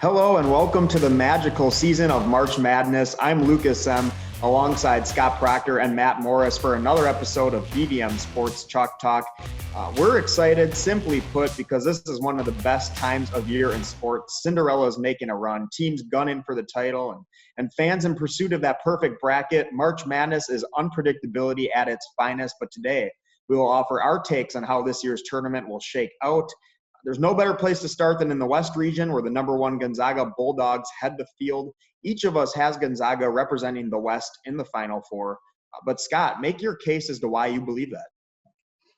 Hello and welcome to the magical season of March Madness. I'm Lucas Semb alongside Scott Procter and Matt Morris for another episode of BVM Sports Chalk Talk. We're excited, simply put, because this is one of the best times of year in sports. Cinderella is making a run, teams gunning for the title, and fans in pursuit of that perfect bracket. March Madness is unpredictability at its finest, but today we will offer our takes on how this year's tournament will shake out. There's no better place to start than in the West region, where the number one Gonzaga Bulldogs head the field. Each of us has Gonzaga representing the West in the Final Four. But Scott, make your case as to why you believe that.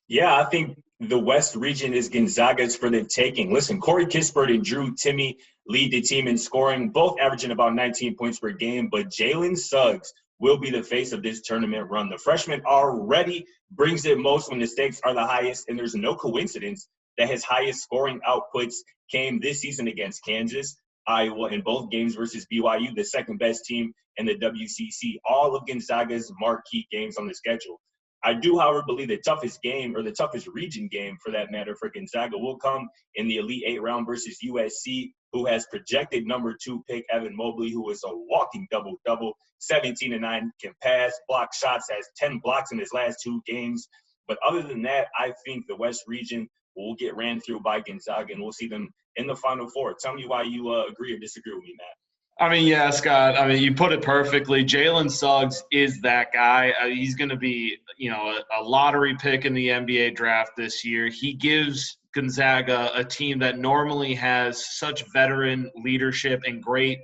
Yeah, I think the West region is Gonzaga's for the taking. Listen, Corey Kispert and Drew Timme lead the team in scoring, both averaging about 19 points per game. But Jalen Suggs will be the face of this tournament run. The freshman already brings it most when the stakes are the highest, and there's no coincidence that his highest scoring outputs came this season against Kansas, Iowa, in both games versus BYU, the second best team in the WCC, all of Gonzaga's marquee games on the schedule. I do, however, believe the toughest game, or the toughest region game for that matter, for Gonzaga will come in the Elite Eight round versus USC, who has projected number 2 pick Evan Mobley, who is a walking double-double, 17-9, can pass, block shots, has 10 blocks in his last 2 games. But other than that, I think the West region will get ran through by Gonzaga, and we'll see them in the Final Four. Tell me why you agree or disagree with me, Matt. Yeah, Scott. You put it perfectly. Jalen Suggs is that guy. He's going to be, a lottery pick in the NBA draft this year. He gives Gonzaga, a team that normally has such veteran leadership and great,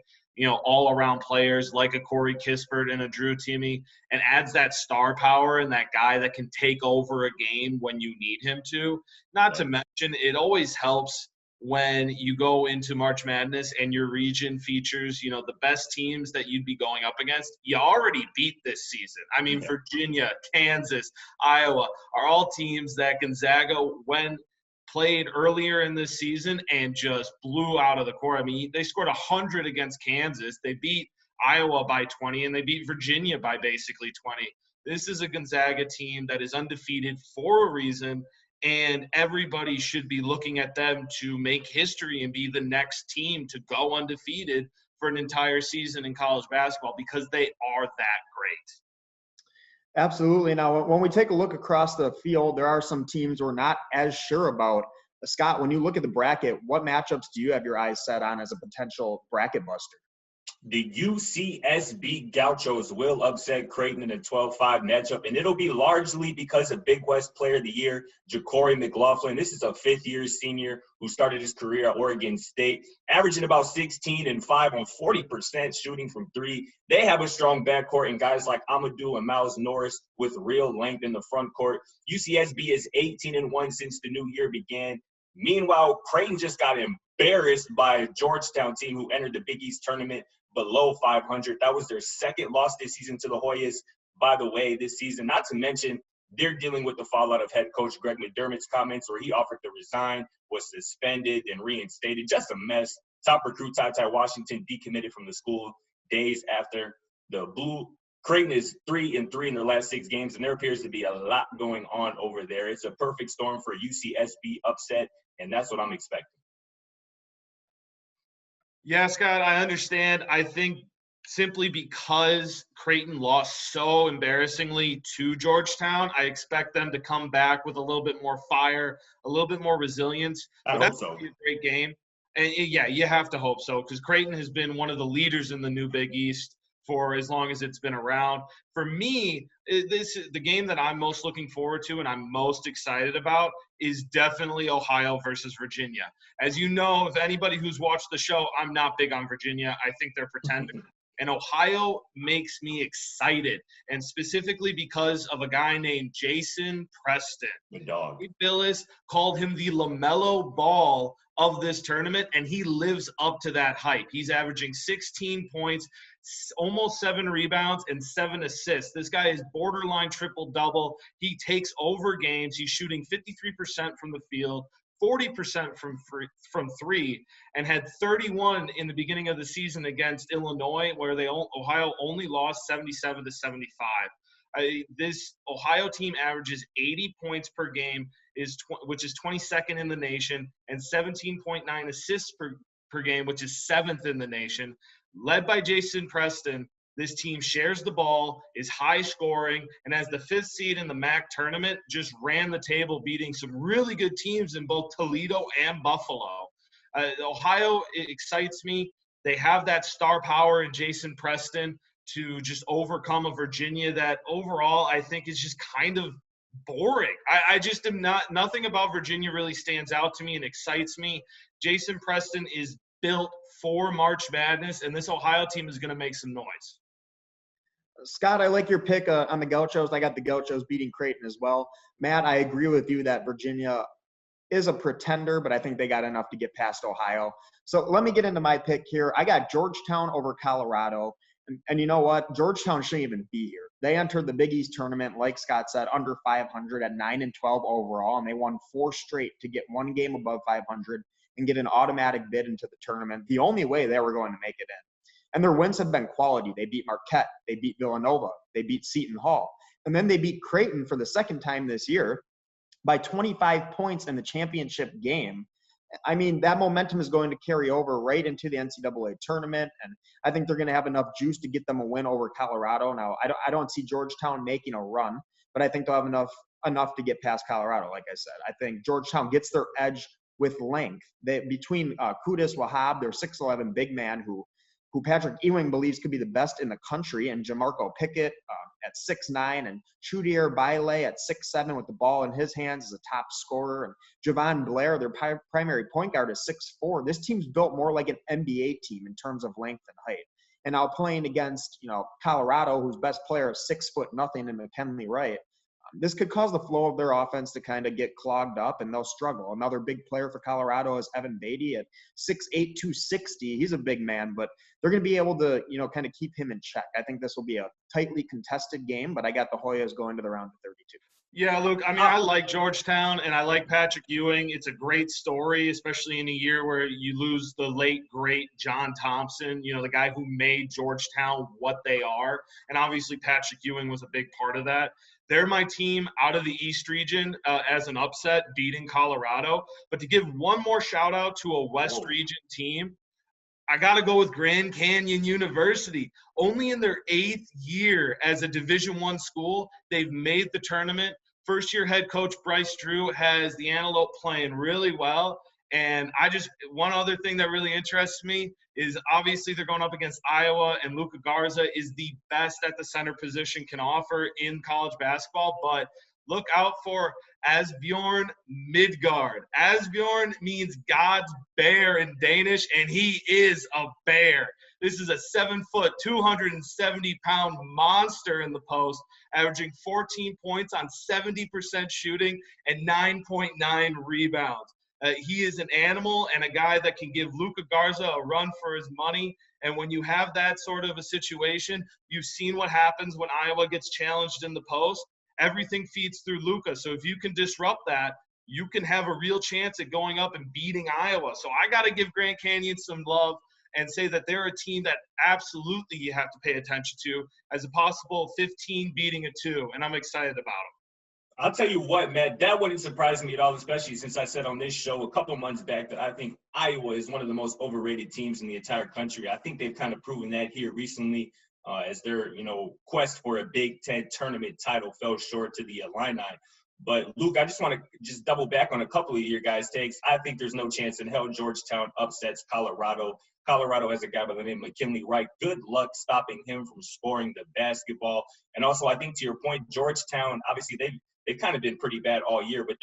all-around players like a Corey Kispert and a Drew Timme, and adds that star power and that guy that can take over a game when you need him to. Not to mention, it always helps when you go into March Madness and your region features, the best teams that you'd be going up against. You already beat this season. Virginia, Kansas, Iowa are all teams that Gonzaga, when played earlier in this season, and just blew out of the court. They scored 100 against Kansas. They beat Iowa by 20, and they beat Virginia by basically 20. This is a Gonzaga team that is undefeated for a reason, and everybody should be looking at them to make history and be the next team to go undefeated for an entire season in college basketball, because they are that great. Absolutely. Now, when we take a look across the field, there are some teams we're not as sure about. Scott, when you look at the bracket, what matchups do you have your eyes set on as a potential bracket buster? The UCSB Gauchos will upset Creighton in a 12-5 matchup, and it'll be largely because of Big West Player of the Year, Ja'Cory McLaughlin. This is a fifth-year senior who started his career at Oregon State, averaging about 16 and 5 on 40% shooting from three. They have a strong backcourt and guys like Amadou and Miles Norris with real length in the front court. UCSB is 18-1 since the new year began. Meanwhile, Creighton just got embarrassed by a Georgetown team who entered the Big East tournament below 500. That was their second loss this season to the Hoyas, by the way, this season. Not to mention, they're dealing with the fallout of head coach Greg McDermott's comments where he offered to resign, was suspended, and reinstated. Just a mess. Top recruit Ty Washington decommitted from the school days after. The Blue Creighton is 3-3 in their last 6 games, and there appears to be a lot going on over there. It's a perfect storm for UCSB upset, and that's what I'm expecting. Yeah, Scott, I understand. I think simply because Creighton lost so embarrassingly to Georgetown, I expect them to come back with a little bit more fire, a little bit more resilience. I hope so. That's a great game. And yeah, you have to hope so, because Creighton has been one of the leaders in the new Big East for as long as it's been around. For me, the game that I'm most looking forward to and I'm most excited about is definitely Ohio versus Virginia. As you know, if anybody who's watched the show, I'm not big on Virginia. I think they're pretending. And Ohio makes me excited, and specifically because of a guy named Jason Preston. The dog. Billis called him the LaMelo Ball of this tournament, and he lives up to that hype. He's averaging 16 points, almost 7 rebounds, and 7 assists. This guy is borderline triple-double. He takes over games. He's shooting 53% from the field, 40% from three, and had 31 in the beginning of the season against Illinois, where Ohio only lost 77-75. This Ohio team averages 80 points per game, which is 22nd in the nation, and 17.9 assists per game, which is 7th in the nation. Led by Jason Preston, this team shares the ball, is high scoring, and as the 5th seed in the MAC tournament, just ran the table, beating some really good teams in both Toledo and Buffalo. Ohio excites me. They have that star power in Jason Preston to just overcome a Virginia that overall I think is just kind of boring. I just am nothing about Virginia really stands out to me and excites me. Jason Preston is built for March Madness, and this Ohio team is going to make some noise. Scott, I like your pick on the Gauchos. I got the Gauchos beating Creighton as well. Matt, I agree with you that Virginia is a pretender, but I think they got enough to get past Ohio. So let me get into my pick here. I got Georgetown over Colorado. And you know what? Georgetown shouldn't even be here. They entered the Big East tournament, like Scott said, under 500 at 9-12 overall, and they won 4 straight to get 1 game above 500 and get an automatic bid into the tournament. The only way they were going to make it in. And their wins have been quality. They beat Marquette. They beat Villanova. They beat Seton Hall. And then they beat Creighton for the 2nd time this year by 25 points in the championship game. I mean, that momentum is going to carry over right into the NCAA tournament, and I think they're going to have enough juice to get them a win over Colorado. Now, I don't see Georgetown making a run, but I think they'll have enough to get past Colorado, like I said. I think Georgetown gets their edge with length. Between Qudus Wahab, their 6'11" big man who Patrick Ewing believes could be the best in the country, and Jamarco Pickett at 6'9", and Chudier Baile at 6'7" with the ball in his hands as a top scorer, and Javon Blair, their primary point guard, is 6'4". This team's built more like an NBA team in terms of length and height. And now playing against, Colorado, whose best player is 6'0" and McKinley Wright, this could cause the flow of their offense to kind of get clogged up, and they'll struggle. Another big player for Colorado is Evan Beatty at 6'8", 260. He's a big man, but they're going to be able to, kind of keep him in check. I think this will be a tightly contested game, but I got the Hoyas going to the round of 32. Yeah, Luke, I mean, I like Georgetown, and I like Patrick Ewing. It's a great story, especially in a year where you lose the late, great John Thompson, the guy who made Georgetown what they are. And obviously Patrick Ewing was a big part of that. They're my team out of the East region as an upset, beating Colorado. But to give one more shout-out to a West region team, I got to go with Grand Canyon University. Only in their 8th year as a Division I school, they've made the tournament. First-year head coach Bryce Drew has the Antelope playing really well. And one other thing that really interests me is obviously they're going up against Iowa, and Luka Garza is the best at the center position can offer in college basketball. But look out for Asbjorn Midgard. Asbjorn means God's bear in Danish, and he is a bear. This is a 7-foot, 270-pound monster in the post, averaging 14 points on 70% shooting and 9.9 rebounds. He is an animal and a guy that can give Luka Garza a run for his money. And when you have that sort of a situation, you've seen what happens when Iowa gets challenged in the post. Everything feeds through Luka. So if you can disrupt that, you can have a real chance at going up and beating Iowa. So I got to give Grand Canyon some love and say that they're a team that absolutely you have to pay attention to as a possible 15 beating a 2. And I'm excited about them. I'll tell you what, Matt, that wouldn't surprise me at all, especially since I said on this show a couple months back that I think Iowa is one of the most overrated teams in the entire country. I think they've kind of proven that here recently as their, quest for a Big Ten tournament title fell short to the Illini. But, Luke, I just want to double back on a couple of your guys' takes. I think there's no chance in hell Georgetown upsets Colorado. Colorado has a guy by the name of McKinley Wright. Good luck stopping him from scoring the basketball. And also, I think to your point, Georgetown, obviously they've kind of been pretty bad all year, but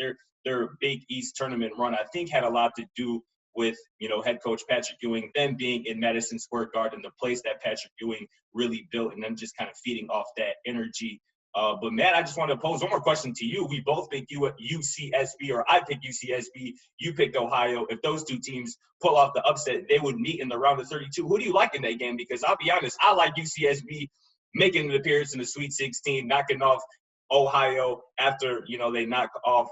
their Big East tournament run, I think, had a lot to do with, head coach Patrick Ewing, them being in Madison Square Garden, the place that Patrick Ewing really built, and them just kind of feeding off that energy. But, Matt, I just want to pose one more question to you. We both picked you at UCSB, or I picked UCSB. You picked Ohio. If those two teams pull off the upset, they would meet in the round of 32. Who do you like in that game? Because I'll be honest, I like UCSB making an appearance in the Sweet 16, knocking off Ohio after, they knock off,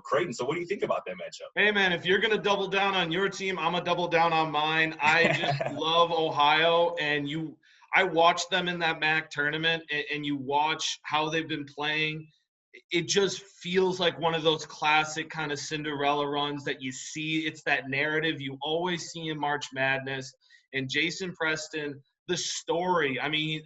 Creighton. So what do you think about that matchup? Hey, man, if you're going to double down on your team, I'm going to double down on mine. I just love Ohio, and I watched them in that MAC tournament, and you watch how they've been playing. it just feels like one of those classic kind of Cinderella runs that you see. It's that narrative you always see in March Madness. And Jason Preston, the story, I mean,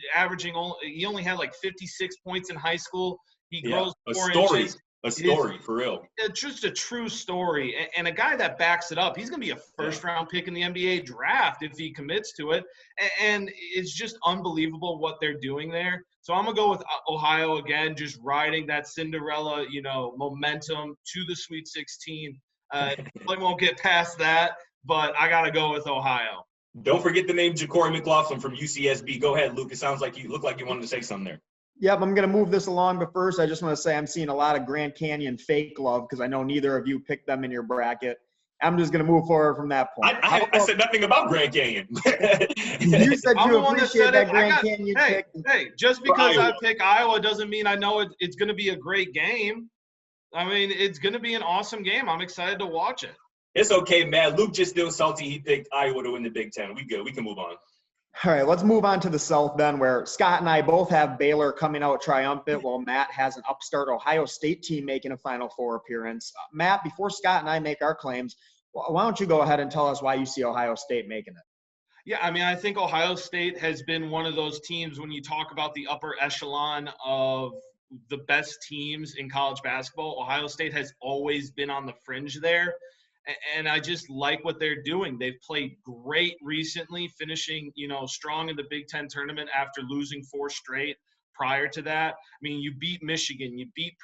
he only had like 56 points in high school. He grows 4 inches. A story, for real. It's just a true story. And a guy that backs it up, he's going to be a first-round pick in the NBA draft if he commits to it. And it's just unbelievable what they're doing there. So I'm going to go with Ohio again, just riding that Cinderella, momentum to the Sweet 16. I won't get past that, but I got to go with Ohio. Don't forget the name Ja'Cory McLaughlin from UCSB. Go ahead, Luke. It sounds like you wanted to say something there. Yep, I'm going to move this along, but first I just want to say I'm seeing a lot of Grand Canyon fake love because I know neither of you picked them in your bracket. I'm just going to move forward from that point. I said nothing about Grand Canyon. You said you appreciate that Grand Canyon pick. Hey, just because I pick Iowa doesn't mean I know it's going to be a great game. I mean, it's going to be an awesome game. I'm excited to watch it. It's okay, man. Luke just still salty. He picked Iowa to win the Big Ten. We good. We can move on. All right, let's move on to the South then, where Scott and I both have Baylor coming out triumphant, while Matt has an upstart Ohio State team making a Final Four appearance. Matt, before Scott and I make our claims, why don't you go ahead and tell us why you see Ohio State making it? Yeah, I mean, I think Ohio State has been one of those teams when you talk about the upper echelon of the best teams in college basketball. Ohio State has always been on the fringe there. And I just like what they're doing. They've played great recently, finishing, strong in the Big Ten tournament after losing 4 straight prior to that. I mean, you beat Michigan, you beat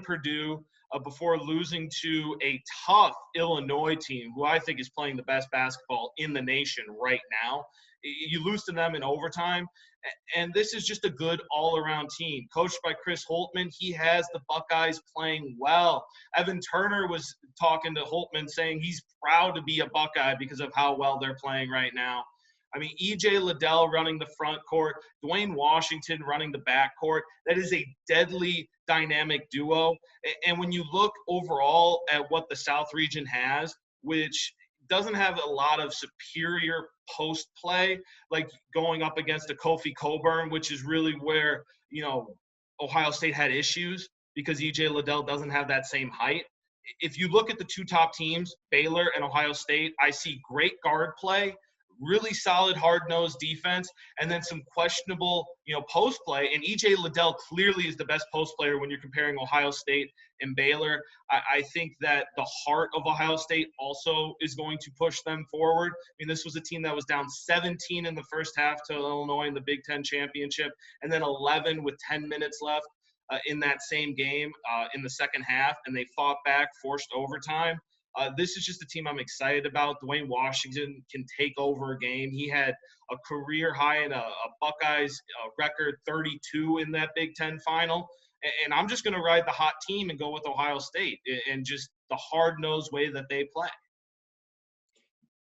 Purdue before losing to a tough Illinois team, who I think is playing the best basketball in the nation right now. You lose to them in overtime. And this is just a good all-around team. Coached by Chris Holtmann, he has the Buckeyes playing well. Evan Turner was talking to Holtmann saying he's proud to be a Buckeye because of how well they're playing right now. I mean, E.J. Liddell running the front court, Dwayne Washington running the back court. That is a deadly dynamic duo. And when you look overall at what the South region has, which doesn't have a lot of superior post play, like going up against a Kofi Coburn, which is really where, Ohio State had issues because E.J. Liddell doesn't have that same height. If you look at the 2 top teams, Baylor and Ohio State, I see great guard play, really solid hard-nosed defense, and then some questionable, post play. And E.J. Liddell clearly is the best post player when you're comparing Ohio State and Baylor. I think that the heart of Ohio State also is going to push them forward. I mean, this was a team that was down 17 in the first half to Illinois in the Big Ten championship, and then 11 with 10 minutes left in that same game in the second half, and they fought back, forced overtime. This is just a team I'm excited about. Dwayne Washington can take over a game. He had a career high in a Buckeyes record 32 in that Big Ten final. And I'm just going to ride the hot team and go with Ohio State and just the hard-nosed way that they play.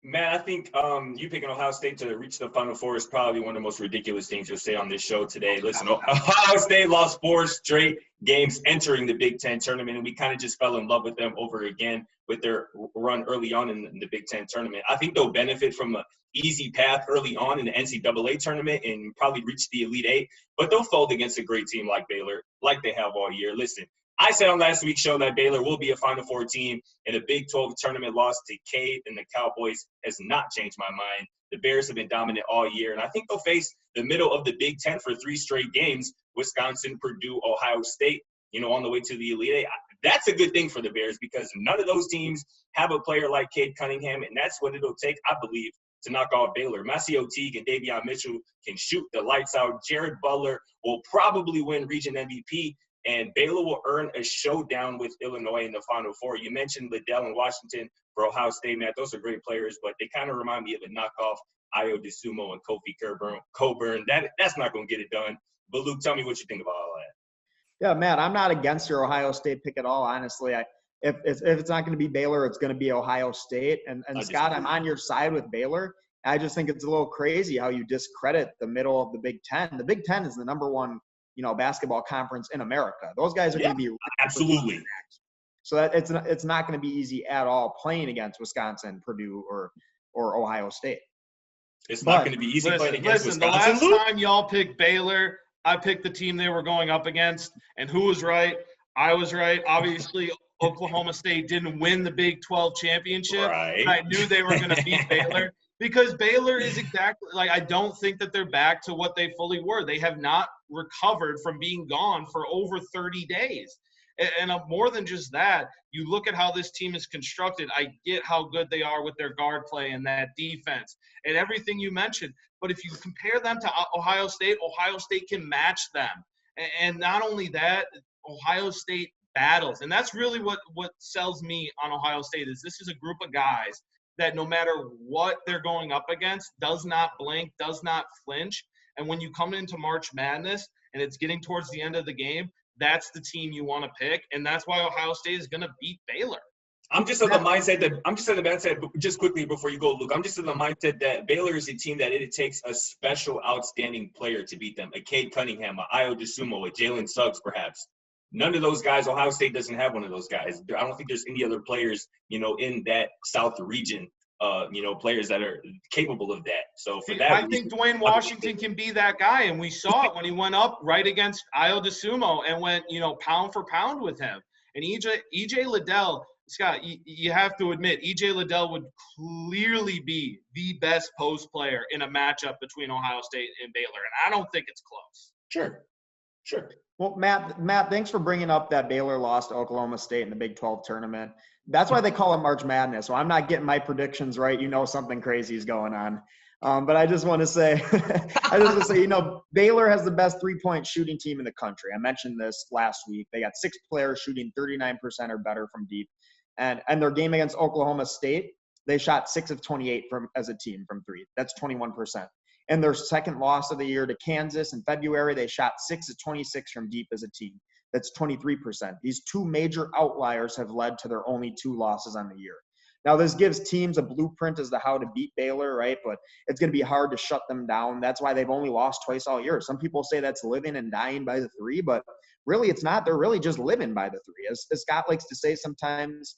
Man, I think you picking Ohio State to reach the Final Four is probably one of the most ridiculous things you'll say on this show today. Listen, Ohio State lost 4 straight games entering the Big Ten tournament, and we kind of just fell in love with them over again with their run early on in the Big Ten tournament. I think they'll benefit from an easy path early on in the NCAA tournament and probably reach the Elite Eight, but they'll fold against a great team like Baylor, like they have all year. Listen, I said on last week's show that Baylor will be a Final Four team, and a Big 12 tournament loss to Cade and the Cowboys has not changed my mind. The Bears have been dominant all year, and I think they'll face the middle of the Big Ten for 3 straight games, Wisconsin, Purdue, Ohio State, on the way to the Elite Eight. That's a good thing for the Bears because none of those teams have a player like Cade Cunningham, and that's what it'll take, I believe, to knock off Baylor. Macio Teague and Davion Mitchell can shoot the lights out. Jared Butler will probably win Region MVP, and Baylor will earn a showdown with Illinois in the Final Four. You mentioned Liddell and Washington for Ohio State, Matt. Those are great players, but they kind of remind me of a knockoff Ayo DeSumo and Kofi Coburn. That's not going to get it done. But, Luke, tell me what you think about all that. Yeah, Matt, I'm not against your Ohio State pick at all, honestly. If it's not going to be Baylor, it's going to be Ohio State. And Scott, I'm on your side with Baylor. I just think it's a little crazy how you discredit the middle of the Big Ten. The Big Ten is the number one basketball conference in America. Those guys are going to be absolutely. So that it's not going to be easy at all playing against Wisconsin, Purdue, or Ohio State. It's not going to be easy playing against Wisconsin. The last time y'all picked Baylor, I picked the team they were going up against, and who was right? I was right. Obviously, Oklahoma State didn't win the Big 12 championship, Right. but I knew they were going to beat Baylor because Baylor is exactly like, I don't think that they're back to what they fully were. They have not recovered from being gone for over 30 days. And more than just that, you look at how this team is constructed. I get how good they are with their guard play and that defense and everything you mentioned. But if you compare them to Ohio State can match them. And not only that, Ohio State battles. And that's really what sells me on Ohio State is this is a group of guys that no matter what they're going up against, does not blink, does not flinch. And when you come into March Madness and it's getting towards the end of the game, that's the team you want to pick. And that's why Ohio State is going to beat Baylor. I'm just of the mindset just quickly before you go, Luke, I'm just in the mindset that Baylor is a team that it takes a special outstanding player to beat them. A Cade Cunningham, a Ayo Dosunmu, a Jalen Suggs, perhaps. None of those guys, Ohio State doesn't have one of those guys. I don't think there's any other players, in that South region, players that are capable of that. So for that, I think Dwayne Washington can be that guy. And we saw it when he went up right against Ayo Dosunmu and went, pound for pound with him. And EJ Liddell, Scott, you have to admit, EJ Liddell would clearly be the best post player in a matchup between Ohio State and Baylor. And I don't think it's close. Sure. Well, Matt, thanks for bringing up that Baylor lost to Oklahoma State in the Big 12 tournament. That's why they call it March Madness. So I'm not getting my predictions right. Something crazy is going on. But I just want to say, Baylor has the best three-point shooting team in the country. I mentioned this last week. They got 6 players shooting 39% or better from deep. And their game against Oklahoma State, they shot 6 of 28 as a team from three. That's 21%. And their second loss of the year to Kansas in February, they shot 6 of 26 from deep as a team. That's 23%. These two major outliers have led to their only 2 losses on the year. Now, this gives teams a blueprint as to how to beat Baylor, right? But it's going to be hard to shut them down. That's why they've only lost twice all year. Some people say that's living and dying by the three, but really it's not. They're really just living by the three. As Scott likes to say sometimes,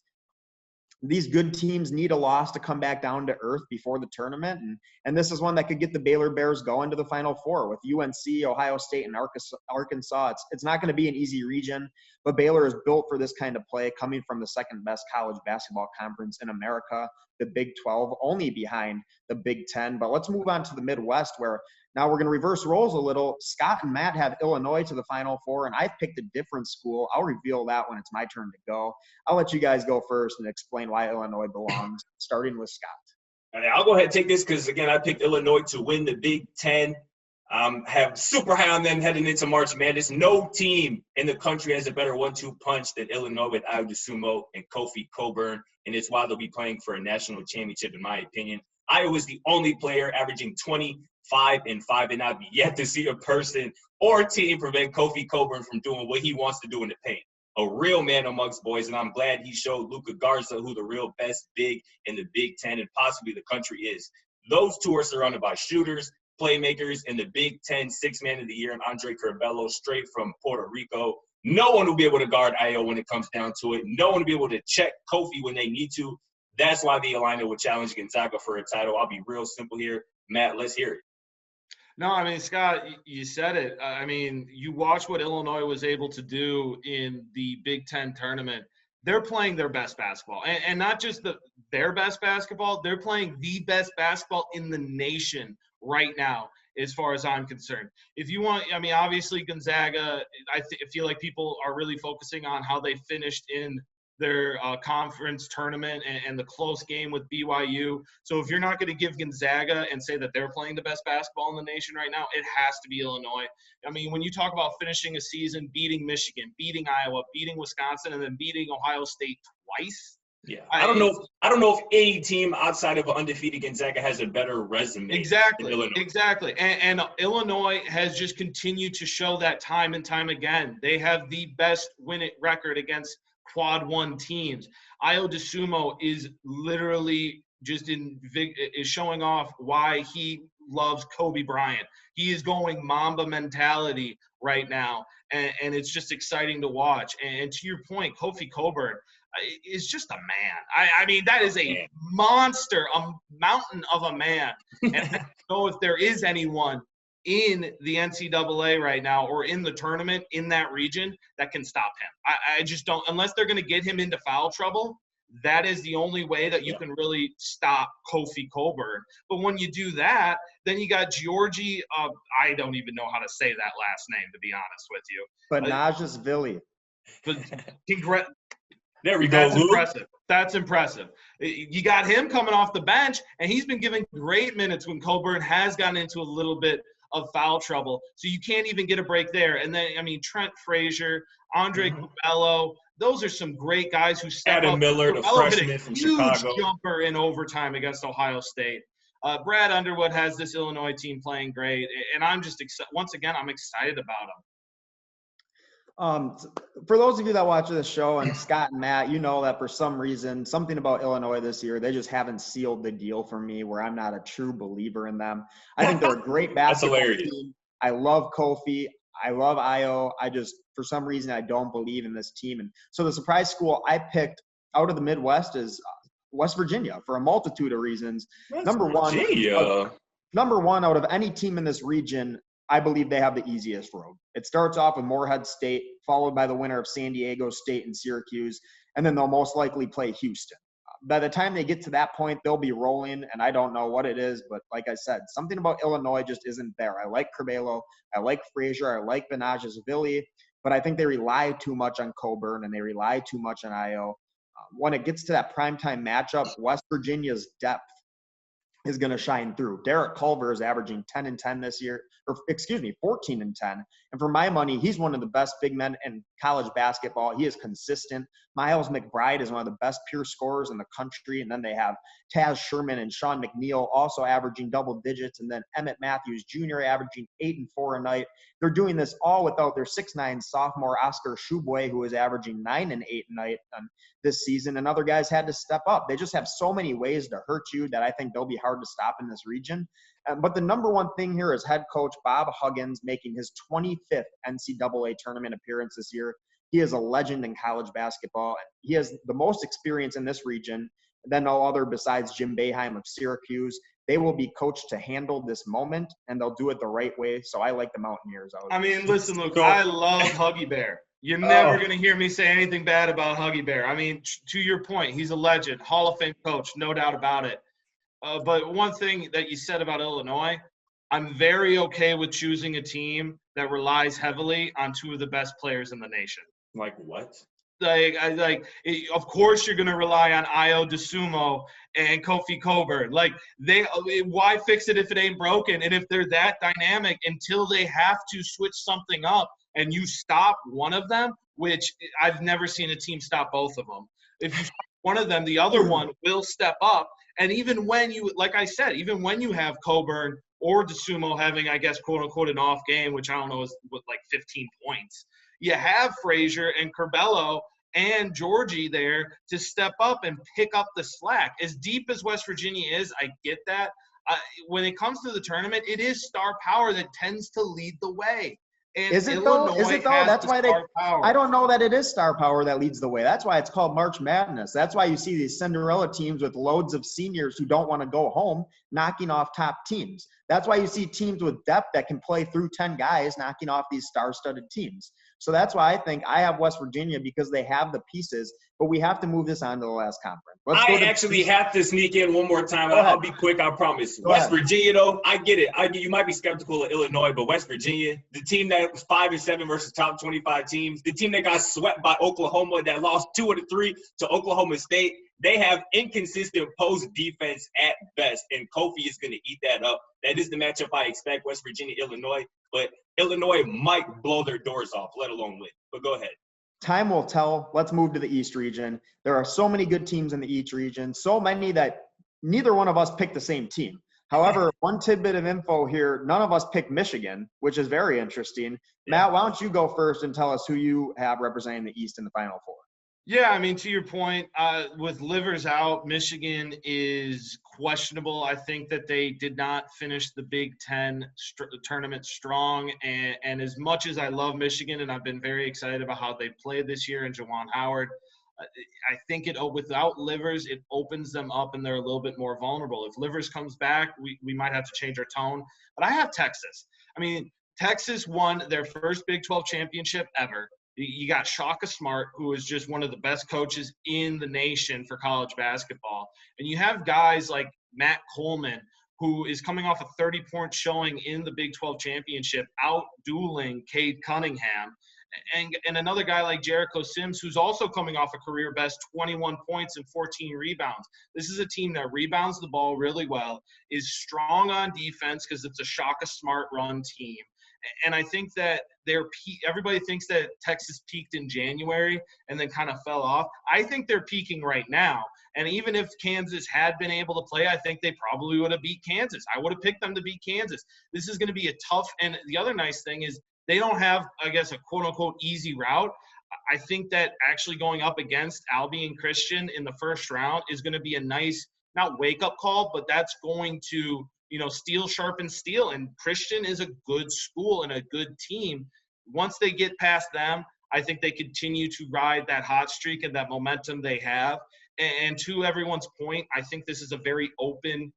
these good teams need a loss to come back down to earth before the tournament. And this is one that could get the Baylor Bears going to the Final Four with UNC, Ohio State, and Arkansas. It's not going to be an easy region, but Baylor is built for this kind of play, coming from the second best college basketball conference in America, the Big 12, only behind the Big 10. But let's move on to the Midwest, where now we're going to reverse roles a little. Scott and Matt have Illinois to the Final Four, and I've picked a different school. I'll reveal that when it's my turn to go. I'll let you guys go first and explain why Illinois belongs, starting with Scott. All right, I'll go ahead and take this because, again, I picked Illinois to win the Big Ten. Have super high on them heading into March Madness. No team in the country has a better 1-2 punch than Illinois with Ayo Dosunmu and Kofi Cockburn, and it's why they'll be playing for a national championship, in my opinion. Iowa is the only player averaging 25 and 5, and I've yet to see a person or team prevent Kofi Cockburn from doing what he wants to do in the paint. A real man amongst boys, and I'm glad he showed Luka Garza who the real best big in the Big Ten and possibly the country is. Those two are surrounded by shooters, playmakers, and the Big Ten six-man of the year, and Andre Curbelo, straight from Puerto Rico. No one will be able to guard Ayo when it comes down to it. No one will be able to check Kofi when they need to. That's why the Illini will challenge Gonzaga for a title. I'll be real simple here. Matt, let's hear it. No, I mean, Scott, you said it. I mean, you watch what Illinois was able to do in the Big Ten tournament. They're playing their best basketball. And not just their best basketball, they're playing the best basketball in the nation right now, as far as I'm concerned. If you want, I mean, obviously Gonzaga, I feel like people are really focusing on how they finished in their conference tournament and the close game with BYU. So if you're not going to give Gonzaga and say that they're playing the best basketball in the nation right now, it has to be Illinois. I mean, when you talk about finishing a season, beating Michigan, beating Iowa, beating Wisconsin, and then beating Ohio State twice. Yeah, I don't know if any team outside of an undefeated Gonzaga has a better resume. Exactly, than Illinois. exactly. And Illinois has just continued to show that time and time again. They have the best win record against quad one teams. Ayo Dosunmu is literally just is showing off why he loves Kobe Bryant. He is going Mamba mentality right now, and it's just exciting to watch. And to your point, Kofi Cockburn is just a man. I mean, that is a monster, a mountain of a man. And I don't know if there is anyone in the NCAA right now or in the tournament in that region that can stop him. I just don't, unless they're going to get him into foul trouble. That is the only way that you can really stop Kofi Cockburn. But when you do that, then you got Georgie. I don't even know how to say that last name, to be honest with you. Banajashvili. But there we go, That's Luke. impressive. That's impressive. You got him coming off the bench, and he's been given great minutes when Cockburn has gotten into a little bit of foul trouble. So you can't even get a break there. And then, I mean, Trent Frazier, Andre Curbelo, those are some great guys who step Adam up. Miller, the Curbelo freshman hit a from huge Chicago. jumper in overtime against Ohio State. Brad Underwood has this Illinois team playing great, and I'm just once again, I'm excited about them. For those of you that watch this show, and Scott and Matt, you know that for some reason, something about Illinois this year, they just haven't sealed the deal for me where I'm not a true believer in them. I think they're a great basketball team. I love Kofi. I love Io. For some reason, I don't believe in this team. And so the surprise school I picked out of the Midwest is West Virginia for a multitude of reasons. Number one out of any team in this region, I believe they have the easiest road. It starts off with Morehead State, followed by the winner of San Diego State and Syracuse, and then they'll most likely play Houston. By the time they get to that point, they'll be rolling, and I don't know what it is, but like I said, something about Illinois just isn't there. I like Curbelo, I like Frazier, I like Banajashvili, but I think they rely too much on Cockburn, and they rely too much on Io. When it gets to that primetime matchup, West Virginia's depth is going to shine through. Derek Culver is averaging 10-10 this year, 14-10. And for my money, he's one of the best big men in college basketball. He is consistent. Miles McBride is one of the best pure scorers in the country. And then they have Taz Sherman and Sean McNeil also averaging double digits. And then Emmett Matthews Jr. averaging 8 and 4 a night. They're doing this all without their 6'9" sophomore Oscar Shubway, who is averaging 9 and 8 a night this season. And other guys had to step up. They just have so many ways to hurt you that I think they'll be hard to stop in this region. But the number one thing here is head coach Bob Huggins making his 25th NCAA tournament appearance this year. He is a legend in college basketball. He has the most experience in this region than no other besides Jim Boeheim of Syracuse. They will be coached to handle this moment, and they'll do it the right way. So I like the Mountaineers. I mean, listen, Luke, I love Huggy Bear. You're never going to hear me say anything bad about Huggy Bear. I mean, to your point, he's a legend, Hall of Fame coach, no doubt about it. But one thing that you said about Illinois, I'm very okay with choosing a team that relies heavily on two of the best players in the nation. Like what? Of course you're going to rely on Io DeSumo and Kofi Cockburn. Why fix it if it ain't broken? And if they're that dynamic until they have to switch something up and you stop one of them, which I've never seen a team stop both of them. If you stop one of them, the other one will step up. And even when you, like I said, even when you have Cockburn or DeSumo having, I guess, quote unquote, an off game, which I don't know is like 15 points, you have Frazier and Curbelo and Georgie there to step up and pick up the slack. As deep as West Virginia is, I get that. When it comes to the tournament, it is star power that tends to lead the way. And Is it though? That's why I don't know that it is star power that leads the way. That's why it's called March Madness. That's why you see these Cinderella teams with loads of seniors who don't want to go home knocking off top teams. That's why you see teams with depth that can play through 10 guys knocking off these star-studded teams. So that's why I think I have West Virginia, because they have the pieces, but we have to move this on to the last conference. I actually have to sneak in one more time. I'll be quick, I promise. West Virginia, though, I get it. You might be skeptical of Illinois, but West Virginia, the team that was 5-7 versus top 25 teams, the team that got swept by Oklahoma, that lost 2 of the 3 to Oklahoma State, they have inconsistent post defense at best, and Kofi is going to eat that up. That is the matchup I expect, West Virginia, Illinois, but Illinois might blow their doors off, let alone win. But go ahead. Time will tell. Let's move to the East region. There are so many good teams in the East region, so many that neither one of us picked the same team. However, one tidbit of info here, none of us picked Michigan, which is very interesting. Yeah. Matt, why don't you go first and tell us who you have representing the East in the Final Four? Yeah, I mean, to your point, with Livers out, Michigan is questionable. I think that they did not finish the Big Ten tournament strong. And as much as I love Michigan, and I've been very excited about how they played this year and Juwan Howard, I think without Livers, it opens them up and they're a little bit more vulnerable. If Livers comes back, we might have to change our tone. But I have Texas. I mean, Texas won their first Big 12 championship ever. You got Shaka Smart, who is just one of the best coaches in the nation for college basketball. And you have guys like Matt Coleman, who is coming off a 30-point showing in the Big 12 championship, out-dueling Cade Cunningham. And another guy like Jericho Sims, who's also coming off a career best 21 points and 14 rebounds. This is a team that rebounds the ball really well, is strong on defense because it's a Shaka Smart run team. And I think that everybody thinks that Texas peaked in January and then kind of fell off. I think they're peaking right now. And even if Kansas had been able to play, I think they probably would have beat Kansas. I would have picked them to beat Kansas. This is going to be a tough – and the other nice thing is they don't have, I guess, a quote-unquote easy route. I think that actually going up against Albion Christian in the first round is going to be a nice – not wake-up call, but that's going to – steel sharpens steel, and Christian is a good school and a good team. Once they get past them, I think they continue to ride that hot streak and that momentum they have. And to everyone's point, I think this is a very open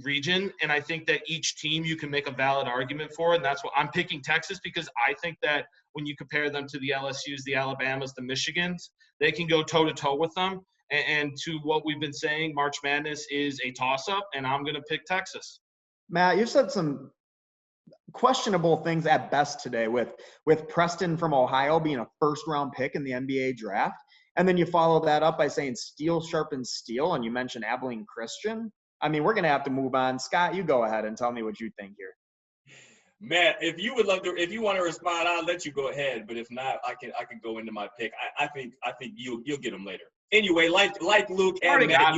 region, and I think that each team you can make a valid argument for, and that's what I'm picking Texas, because I think that when you compare them to the LSUs, the Alabamas, the Michigans, they can go toe-to-toe with them. And to what we've been saying, March Madness is a toss-up, and I'm going to pick Texas. Matt, you said some questionable things at best today with Preston from Ohio being a first-round pick in the NBA draft. And then you follow that up by saying steel sharpens steel, and you mentioned Abilene Christian. I mean, we're going to have to move on. Scott, you go ahead and tell me what you think here. Matt, if you want to respond, I'll let you go ahead. But if not, I can go into my pick. I think you'll get them later. Anyway, like Luke and Matt,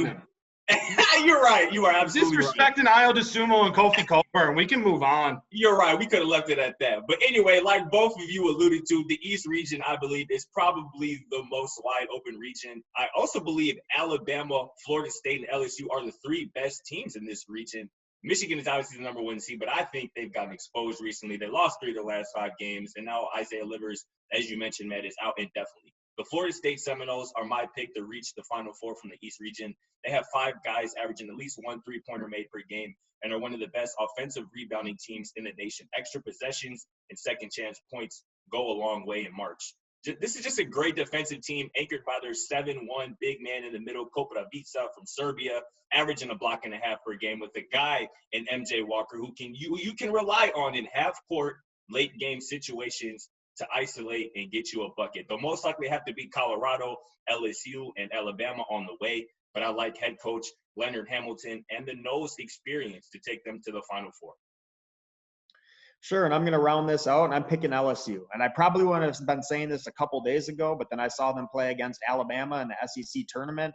you're right. You are absolutely disrespecting right. Ayo DeSumo and Kofi Cockburn. We can move on. You're right. We could have left it at that. But anyway, like both of you alluded to, the East region, I believe, is probably the most wide open region. I also believe Alabama, Florida State, and LSU are the three best teams in this region. Michigan is obviously the number one seed, but I think they've gotten exposed recently. They lost 3 of the last 5 games, and now Isaiah Livers, as you mentioned, Matt, is out indefinitely. The Florida State Seminoles are my pick to reach the Final Four from the East region. They have 5 guys averaging at least 1 3-pointer made per game and are one of the best offensive rebounding teams in the nation. Extra possessions and second chance points go a long way in March. This is just a great defensive team anchored by their 7-1 big man in the middle, Kopodavica from Serbia, averaging a block and a half per game, with a guy in MJ Walker who you can rely on in half-court, late-game situations to isolate and get you a bucket. They'll most likely have to beat Colorado, LSU, and Alabama on the way, but I like head coach Leonard Hamilton and the Noles experience to take them to the Final Four. Sure, and I'm going to round this out, and I'm picking LSU. And I probably wouldn't have been saying this a couple days ago, but then I saw them play against Alabama in the SEC tournament.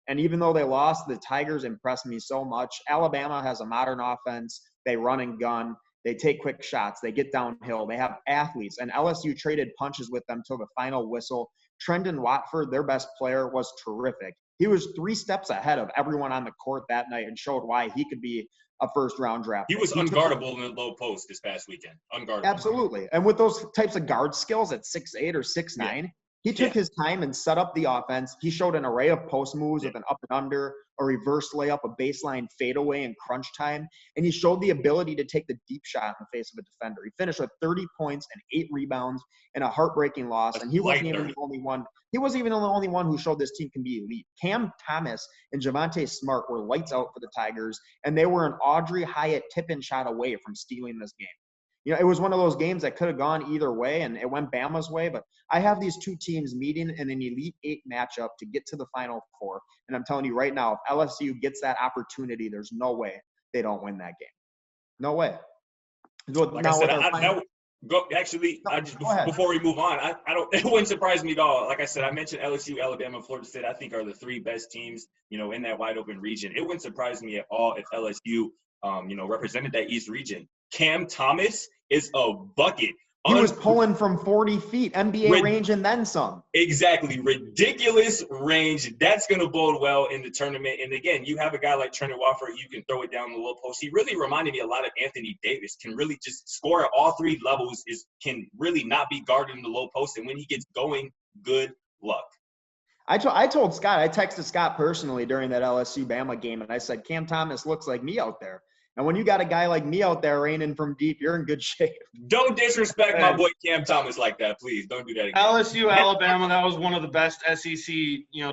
And even though they lost, the Tigers impressed me so much. Alabama has a modern offense. They run and gun. They take quick shots. They get downhill. They have athletes. And LSU traded punches with them till the final whistle. Trendon Watford, their best player, was terrific. He was 3 steps ahead of everyone on the court that night and showed why he could be a first-round draft pick. He was unguardable in the low post this past weekend. Unguardable. Absolutely. And with those types of guard skills at 6'8" or 6'9", he took his time and set up the offense. He showed an array of post moves with an up and under, a reverse layup, a baseline fadeaway in crunch time. And he showed the ability to take the deep shot in the face of a defender. He finished with 30 points and 8 rebounds in a heartbreaking loss. And he wasn't even the only one. He wasn't even the only one who showed this team can be elite. Cam Thomas and Javonte Smart were lights out for the Tigers, and they were an Audrey Hyatt tip-in shot away from stealing this game. You know, it was one of those games that could have gone either way, and it went Bama's way. But I have these 2 teams meeting in an Elite 8 matchup to get to the Final Four. And I'm telling you right now, if LSU gets that opportunity, there's no way they don't win that game. No way. Like I said, before we move on, I don't. It wouldn't surprise me at all. Like I said, I mentioned LSU, Alabama, Florida State. I think are the 3 best teams, in that wide open region. It wouldn't surprise me at all if LSU, represented that East region. Cam Thomas is a bucket. He was pulling from 40 feet, NBA range, and then some. Exactly. Ridiculous range. That's going to bode well in the tournament. And, again, you have a guy like Trendon Watford. You can throw it down the low post. He really reminded me a lot of Anthony Davis. Can really just score at all 3 levels. Can really not be guarded in the low post. And when he gets going, good luck. I told Scott, I texted Scott personally during that LSU-Bama game, and I said, Cam Thomas looks like me out there. And when you got a guy like me out there raining from deep, you're in good shape. Don't disrespect my boy Cam Thomas like that, please. Don't do that again. LSU, Alabama, that was one of the best SEC,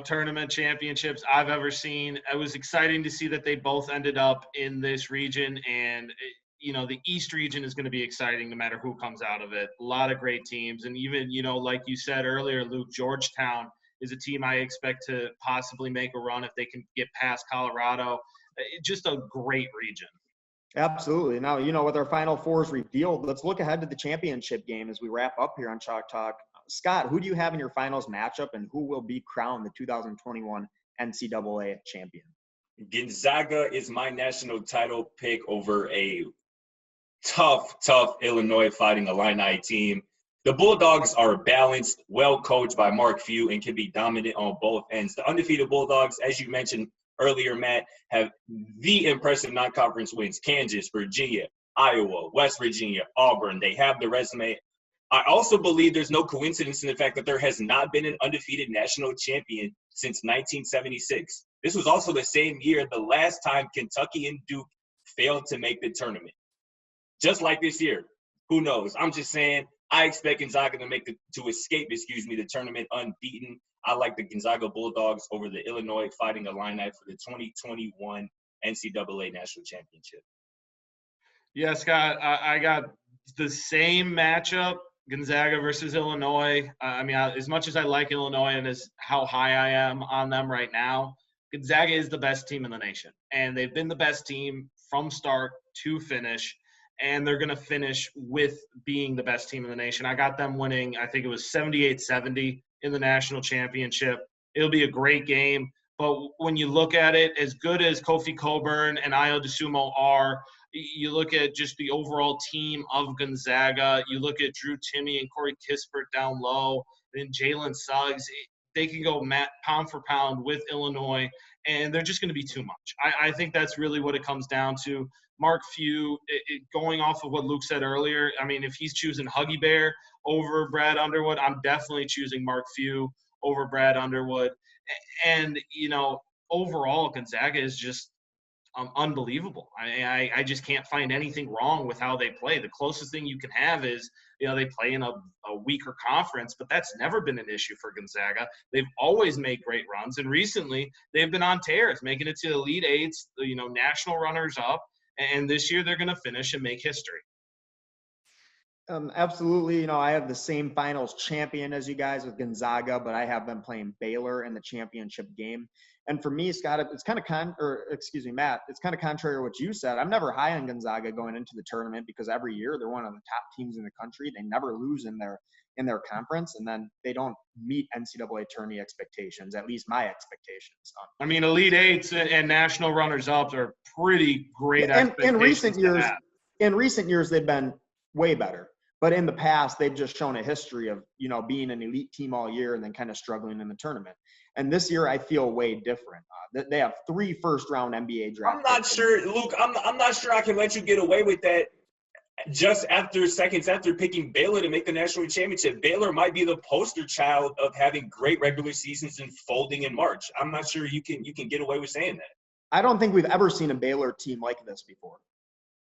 tournament championships I've ever seen. It was exciting to see that they both ended up in this region, and the East region is going to be exciting no matter who comes out of it. A lot of great teams, and even like you said earlier, Luke, Georgetown is a team I expect to possibly make a run if they can get past Colorado. Just a great region. Absolutely. Now, with our Final Fours revealed, let's look ahead to the championship game as we wrap up here on Chalk Talk. Scott, who do you have in your finals matchup, and who will be crowned the 2021 NCAA champion? Gonzaga is my national title pick over a tough Illinois Fighting Illini team. The Bulldogs are balanced, well coached by Mark Few, and can be dominant on both ends. The undefeated Bulldogs, as you mentioned earlier, Matt, have the impressive non-conference wins: Kansas, Virginia, Iowa, West Virginia, Auburn. They have the resume. I also believe there's no coincidence in the fact that there has not been an undefeated national champion since 1976. This was also the same year the last time Kentucky and Duke failed to make the tournament. Just like this year. Who knows? I'm just saying, I expect Gonzaga to escape the tournament unbeaten. I like the Gonzaga Bulldogs over the Illinois Fighting Illini for the 2021 NCAA National Championship. Yeah, Scott, I got the same matchup, Gonzaga versus Illinois. As much as I like Illinois and as how high I am on them right now, Gonzaga is the best team in the nation. And they've been the best team from start to finish. And they're going to finish with being the best team in the nation. I got them winning, I think it was 78-70 in the national championship. It'll be a great game. But when you look at it, as good as Kofi Cockburn and Ayo Dosunmu are, you look at just the overall team of Gonzaga. You look at Drew Timme and Corey Kispert down low, then Jalen Suggs. They can go pound for pound with Illinois, and they're just going to be too much. I think that's really what it comes down to. Mark Few, going off of what Luke said earlier, if he's choosing Huggy Bear over Brad Underwood, I'm definitely choosing Mark Few over Brad Underwood. And, overall, Gonzaga is just unbelievable. I just can't find anything wrong with how they play. The closest thing you can have is, they play in a weaker conference, but that's never been an issue for Gonzaga. They've always made great runs, and recently they've been on tears, making it to the Elite Eights, national runners-up, and this year they're going to finish and make history. Absolutely. I have the same finals champion as you guys with Gonzaga, but I have them playing Baylor in the championship game. And for me, Scott, it's kind of Matt, it's kind of contrary to what you said. I'm never high on Gonzaga going into the tournament because every year they're one of the top teams in the country. They never lose in their conference, and then they don't meet NCAA tourney expectations, at least my expectations. Elite Eights and national runners-ups are pretty great expectations. In recent years, they've been way better. But in the past, they've just shown a history of, being an elite team all year and then kind of struggling in the tournament. And this year, I feel way different. They have 3 first-round NBA drafts. I'm not sure, Luke. I'm not sure I can let you get away with that. Just seconds after picking Baylor to make the national championship, Baylor might be the poster child of having great regular seasons and folding in March. I'm not sure you can get away with saying that. I don't think we've ever seen a Baylor team like this before.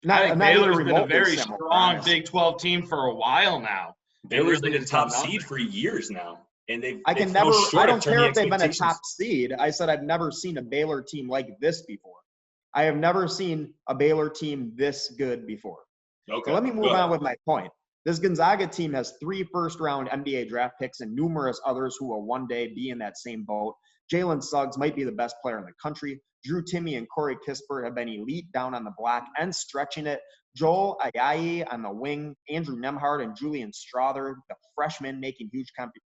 Baylor's been a very strong Big 12 team for a while now. Baylor's been a top seed for years now, and I don't care if they've been a top seed. I said I've never seen a Baylor team like this before. I have never seen a Baylor team this good before. Okay. So let me move on with my point. This Gonzaga team has 3 first-round NBA draft picks and numerous others who will one day be in that same boat. Jalen Suggs might be the best player in the country. Drew Timme and Corey Kispert have been elite down on the block and stretching it. Joel Ayayi on the wing, Andrew Nembhard and Julian Strawther, the freshmen, making huge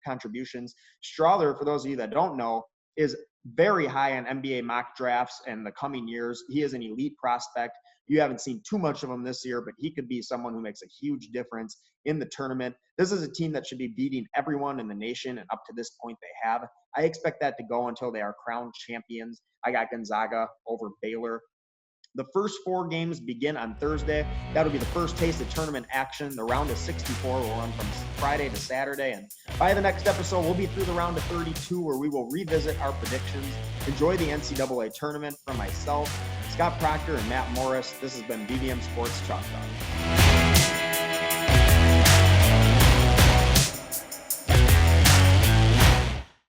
contributions. Strawther, for those of you that don't know, is very high on NBA mock drafts in the coming years. He is an elite prospect. You haven't seen too much of him this year, but he could be someone who makes a huge difference in the tournament. This is a team that should be beating everyone in the nation, and up to this point they have. I expect that to go until they are crowned champions. I got Gonzaga over Baylor. The first 4 games begin on Thursday. That'll be the first taste of tournament action. The round of 64 will run from Friday to Saturday. And by the next episode, we'll be through the round of 32 where we will revisit our predictions. Enjoy the NCAA tournament. From myself, Scott Procter and Matt Morris, this has been BVM Sports Chalk Talk.